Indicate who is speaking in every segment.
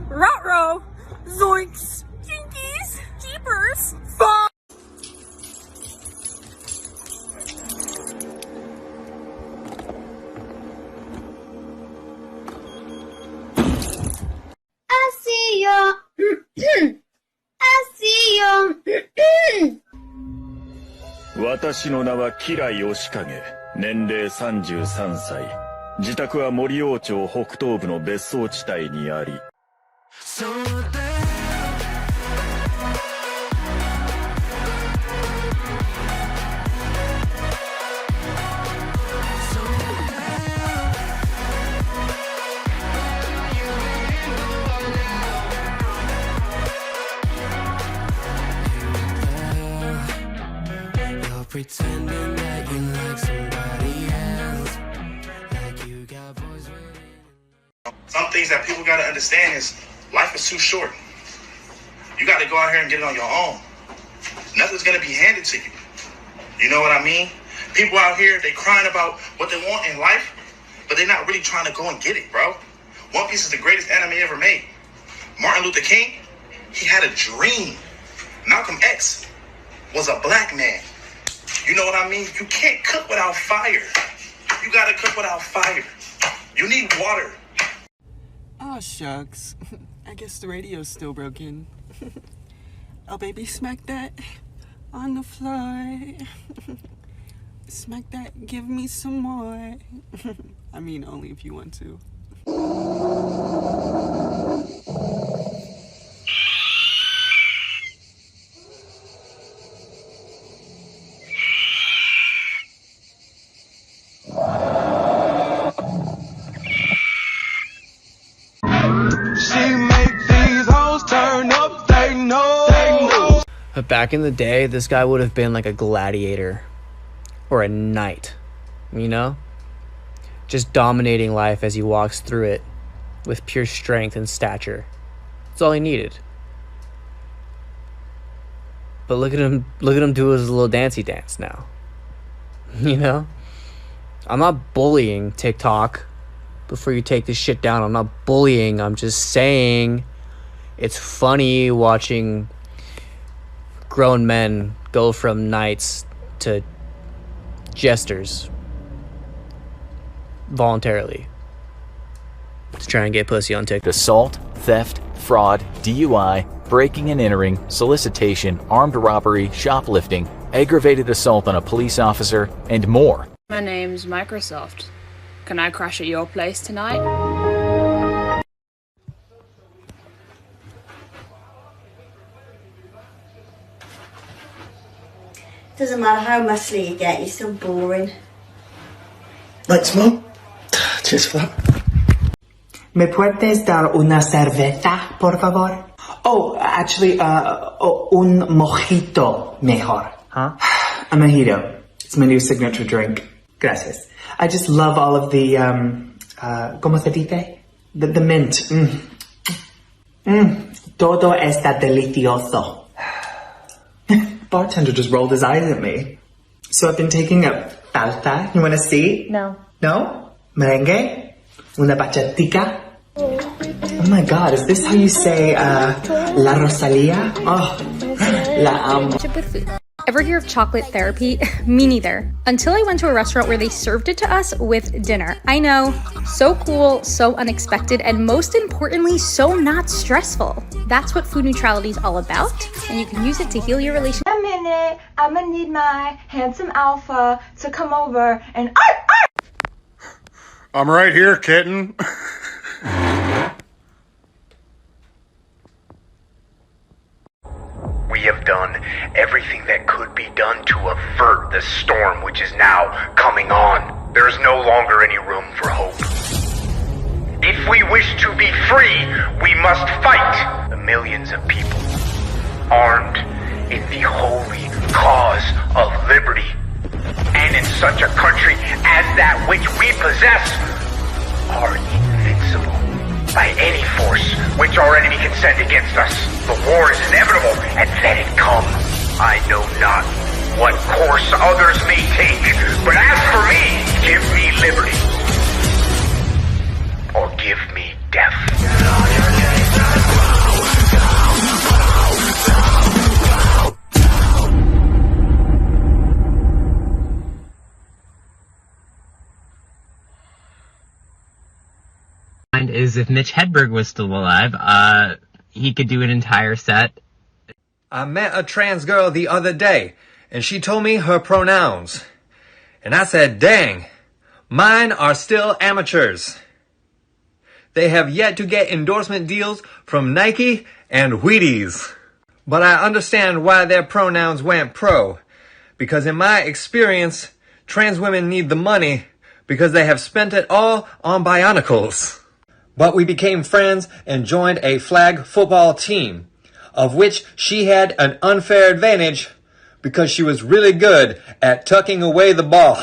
Speaker 1: Ruh-roh. Zoinks. Jinkies. Jeepers. Fuck.
Speaker 2: I see you. I see you.
Speaker 3: 私の名は吉良義景。年齢33歳。自宅は森王町北東部の別荘地帯にあり。
Speaker 4: Pretending that you like somebody else, like you got boys waiting.
Speaker 5: Some things that people gotta understand is life is too short. You gotta go out here and get it on your own. Nothing's gonna be handed to you. You know what I mean? People out here, they crying about what they want in life, but they're not really trying to go and get it, bro. One Piece is the greatest anime ever made. Martin Luther King, he had a dream. Malcolm X was a black man. You know what I mean? You can't cook without fire. You gotta cook without fire. You need water.
Speaker 6: Oh, shucks. I guess the radio's still broken. Oh, baby, smack that on the floor. Smack that, give me some more. I mean, only if you want to.
Speaker 7: But back in the day, this guy would have been like a gladiator or a knight, you know? Just dominating life as he walks through it with pure strength and stature. That's all he needed. But look at him do his little dancey dance now. You know? I'm not bullying TikTok. Before you take this shit down, I'm not bullying. I'm just saying it's funny watching grown men go from knights to jesters voluntarily to try and get pussy on TikTok.
Speaker 8: Assault, theft, fraud, DUI, breaking and entering, solicitation, armed robbery, shoplifting, aggravated assault on a police officer, and more.
Speaker 9: My name's Microsoft. Can I crash at your place tonight?
Speaker 2: Doesn't matter how muscly you get, you're still boring.
Speaker 10: Thanks, Mum. Cheers for that. ¿Me puedes dar una cerveza, por favor? Oh, actually, un mojito mejor. Huh? A mojito. It's my new signature drink. Gracias. I just love all of the, ¿cómo se dice? The mint. Todo está delicioso. Bartender just rolled his eyes at me. So I've been taking a falta. You want to see?
Speaker 9: No.
Speaker 10: No? Merengue? Una bachatica? Oh my god, is this how you say, La Rosalia? Oh, la amo.
Speaker 11: Ever hear of chocolate therapy? Me neither. Until I went to a restaurant where they served it to us with dinner. I know, so cool, so unexpected, and most importantly, so not stressful. That's what food neutrality is all about, and you can use it to heal your relationship.
Speaker 12: A minute, I'm gonna need my handsome alpha to come over and
Speaker 13: I'm right here, kitten.
Speaker 14: We have done everything that could be done to avert the storm which is now coming on. There is no longer any room for hope. If we wish to be free, we must fight the millions of people armed in the holy cause of liberty. And in such a country as that which we possess, are invincible by any force which our enemy can send against us. The war is inevitable, and let it come. I know not what course others may take, but as for me, give me liberty, or give me death.
Speaker 13: is if Mitch Hedberg was still alive, he could do an entire set.
Speaker 15: I met a trans girl the other day, and she told me her pronouns. And I said, dang, mine are still amateurs. They have yet to get endorsement deals from Nike and Wheaties. But I understand why their pronouns went pro. Because in my experience, trans women need the money because they have spent it all on bionicles. But we became friends and joined a flag football team, of which she had an unfair advantage because she was really good at tucking away the ball.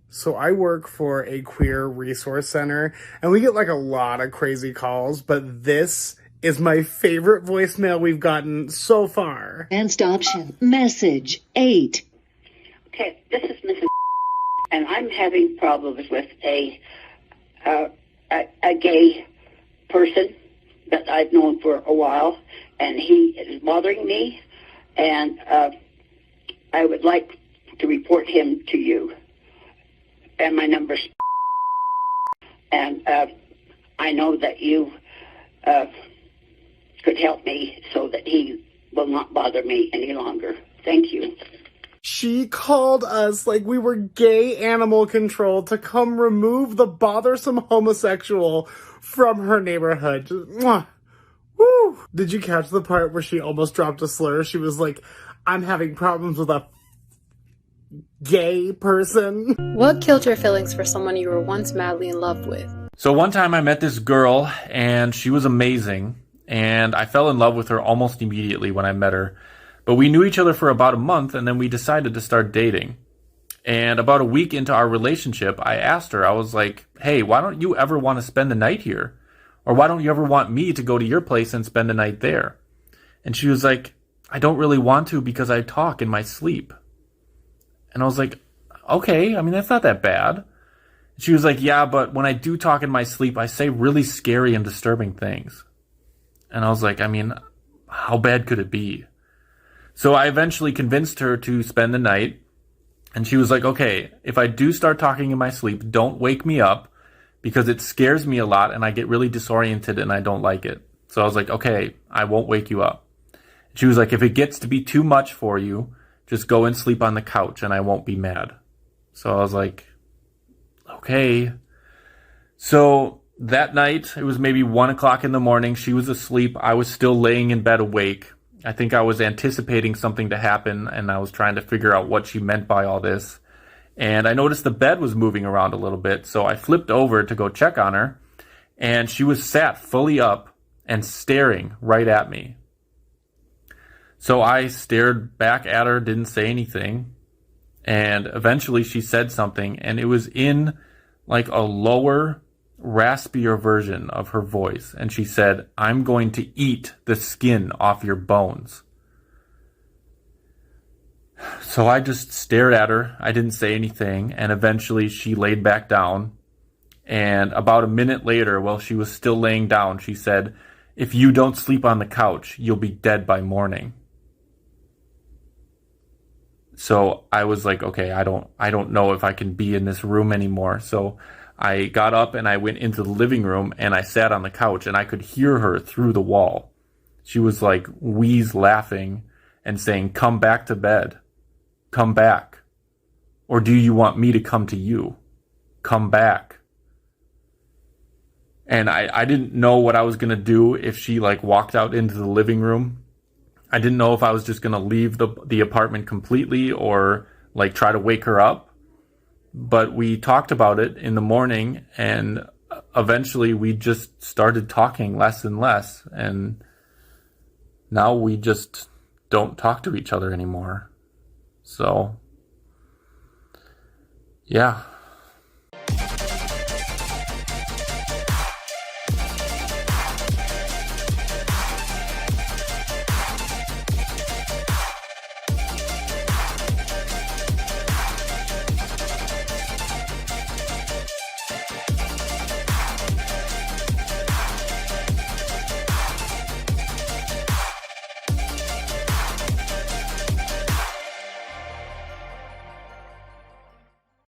Speaker 16: So I work for a queer resource center, and we get like a lot of crazy calls, but this is my favorite voicemail we've gotten so far.
Speaker 17: Advanced option, message 8.
Speaker 18: Okay, this is Mrs. and I'm having problems with a gay person that I've known for a while, and he is bothering me, and I would like to report him to you. And my number's and I know that you could help me so that he will not bother me any longer. Thank you.
Speaker 16: She called us like we were gay animal control to come remove the bothersome homosexual from her neighborhood. Just, mwah. Woo! Did you catch the part where she almost dropped a slur? She was like, I'm having problems with a gay person.
Speaker 19: What killed your feelings for someone you were once madly in love with?
Speaker 20: So one time I met this girl, and she was amazing, and I fell in love with her almost immediately when I met her. But we knew each other for about a month, and then we decided to start dating. And about a week into our relationship, I asked her, I was like, hey, why don't you ever want to spend the night here? Or why don't you ever want me to go to your place and spend the night there? And she was like, I don't really want to because I talk in my sleep. And I was like, okay, I mean, that's not that bad. She was like, yeah, but when I do talk in my sleep, I say really scary and disturbing things. And I was like, I mean, how bad could it be? So I eventually convinced her to spend the night. And she was like, okay, if I do start talking in my sleep, don't wake me up because it scares me a lot and I get really disoriented and I don't like it. So I was like, okay, I won't wake you up. She was like, if it gets to be too much for you, just go and sleep on the couch and I won't be mad. So I was like, okay. So that night, it was maybe 1 o'clock in the morning. She was asleep. I was still laying in bed awake. I think I was anticipating something to happen and I was trying to figure out what she meant by all this. And I noticed the bed was moving around a little bit. So I flipped over to go check on her and she was sat fully up and staring right at me. So I stared back at her, didn't say anything, and eventually she said something, and it was in like a lower, raspier version of her voice, and she said, I'm going to eat the skin off your bones. So I just stared at her, I didn't say anything, and eventually she laid back down, and about a minute later, while she was still laying down, she said, if you don't sleep on the couch, you'll be dead by morning. So I was like, okay, I don't know if I can be in this room anymore. So I got up and I went into the living room and I sat on the couch and I could hear her through the wall. She was like wheeze laughing and saying, come back to bed. Come back. Or do you want me to come to you? Come back. And I didn't know what I was going to do if she like walked out into the living room. I didn't know if I was just going to leave the apartment completely or like try to wake her up. But we talked about it in the morning and eventually we just started talking less and less. And now we just don't talk to each other anymore. So, yeah.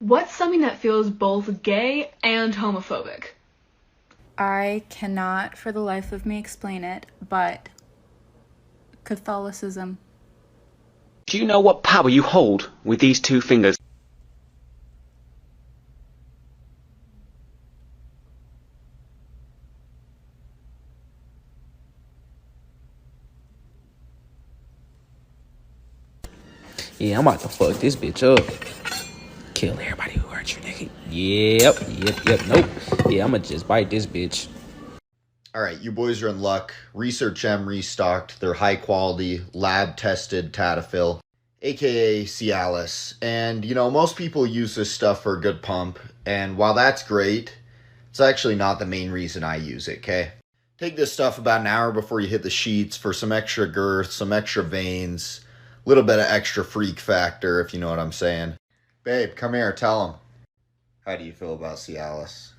Speaker 21: What's something that feels both gay and homophobic?
Speaker 11: I cannot for the life of me explain it, but Catholicism.
Speaker 21: Do you know what power you hold with these two fingers?
Speaker 22: Yeah, I'm about to fuck this bitch up. Kill everybody who hurt you, nigga. Yep. Nope. Yeah, I'ma just bite this bitch.
Speaker 23: Alright, you boys are in luck. Research M restocked their high quality, lab tested Tadafil, aka Cialis. And, you know, most people use this stuff for a good pump, and while that's great, it's actually not the main reason I use it, okay? Take this stuff about an hour before you hit the sheets for some extra girth, some extra veins, a little bit of extra freak factor, if you know what I'm saying. Babe, come here, tell him. How do you feel about Cialis?